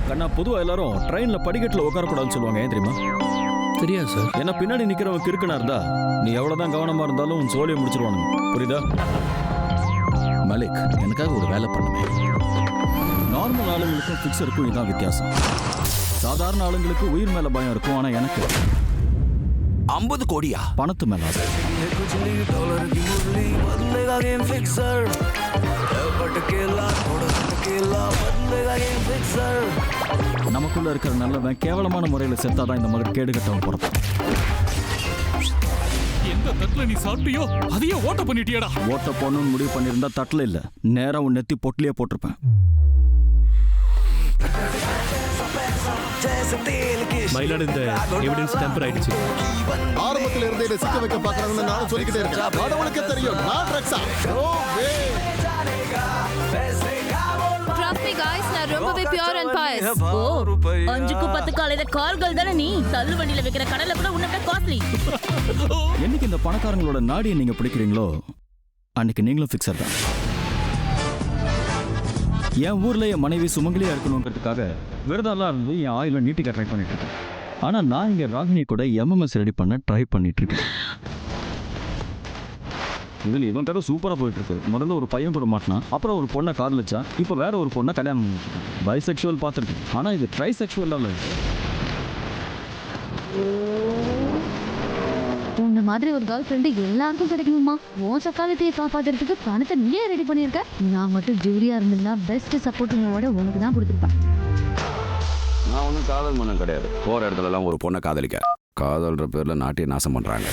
கண்ணா பொதுவா எல்லாரும் ட்ரெயின்ல படிக்கட்டுல உட்காரக்கூடாதுன்னு சொல்லுவாங்க, ஏன் தெரியுமா? தெரியாது சார். ஏன்னா பின்னாடி நிக்கிறவன் கிறுக்கனா இருந்தா நீ எவ்வளவுதான் கவனமா இருந்தாலும் உன் சோழியை முடிச்சிருவானுங்க, புரியுதா? மலிக், எனக்காக ஒரு வேலை பண்ணுவேன். நார்மல் ஆளுங்களுக்கும் ஃபிக்ஸருக்கும் இதுதான் வித்தியாசம். சாதாரண ஆளுங்களுக்கு உயிர் மேல பயம் இருக்கும், ஆனா எனக்கு 50 கோடியா? பணத்து மேல ஆசை. நமக்குள்ள இருக்கிற நல்லவன் கேவலமான முறையில செத்தாதான் இந்த மாதிரி கேடு கட்டவன் பிறப்பான். எந்த தட்டுல நீ சாப்பிட்டியோ அதையே ஓட்ட பண்ணிட்டியடா. ஓட்ட போடணும்னு முடிவு பண்ணியிருந்தா தட்டில் இல்ல, நேரா உன் நெத்தி பொட்டிலேயே போட்டிருப்பேன். மயிலாடு இந்த எவிடன்ஸ் டெம்பர் ஆயிடுச்சு. ஆரம்பத்துல இருந்தே இதை சிக்க வைக்க பாக்குறாங்கன்னு நானும் சொல்லிக்கிட்டே இருக்கேன். கடவுளுக்கு தெரியும் நான் ட்ரக்ஸா. No way. Trust me guys, நான் ரொம்பவே பியூர் அண்ட் பாய்ஸ். ஓ 5க்கு 10 காலையில கார்கள் தானே நீ தள்ளு வண்டியில வைக்கிற கடையில கூட உன்ன விட காஸ்ட்லி. என்னைக்கு இந்த பணக்காரங்களோட நாடியை நீங்க பிடிக்கிறீங்களோ அன்னைக்கு நீங்களும் ஃபிக்ஸர் தான். என் ஊர்ல என் மனைவி சுமங்கலியா இருக்கணுங்கிறதுக்காக விரதம்லாம் இருந்து என் ஆயில நீட்டிக்க ட்ரை பண்ணிட்டு இருக்கேன். ஆனா நான் இங்க ராகினி கூட எம்எம்எஸ் ரெடி பண்ண ட்ரை பண்ணிட்டு இருக்கேன். இதில் இவன் கதை சூப்பராக போயிட்டு இருக்கு. முதல்ல ஒரு பையன் கூட மாட்டினான், அப்புறம் ஒரு பொண்ணை காதலிச்சா, இப்போ வேற ஒரு பொண்ணை கல்யாணம் பண்ணிருக்கான். பைசெக்சுவல் பார்த்துருக்கு, ஆனால் இது ட்ரைசெக்சுவல் இல்லை. உன்ன மாதிரி ஒரு கேர்ள் ஃப்ரெண்டு எல்லாருக்கும் கிடைக்கணுமா? உன் சக்காலத்தையே காப்பாத்துறதுக்கு பணத்தை நீயே ரெடி பண்ணியிருக்க. நான் மட்டும் ஜூலியா இருந்திருந்தா பெஸ்ட் சப்போர்ட்டிங்கோட உனக்கு தான் கொடுத்துருப்பேன். நான் ஒன்றும் காதல் மனம் கிடையாது. போற இடத்துலலாம் ஒரு பொண்ணை காதலிக்க காதல்ன்ற பேர்ல நாட்டையே நாசம் பண்றாங்க.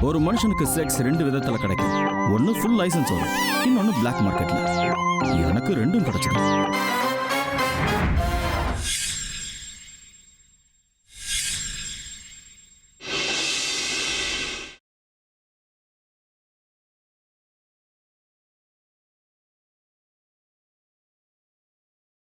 ஒரு மனுஷனுக்கு செக்ஸ் 2 விதத்தில் கிடைக்கும். ஒன்று ஃபுல் லைசன்ஸ் வரும், இன்னொன்று பிளாக் மார்க்கெட்டில். எனக்கு ரெண்டும் கிடைச்சிடும்.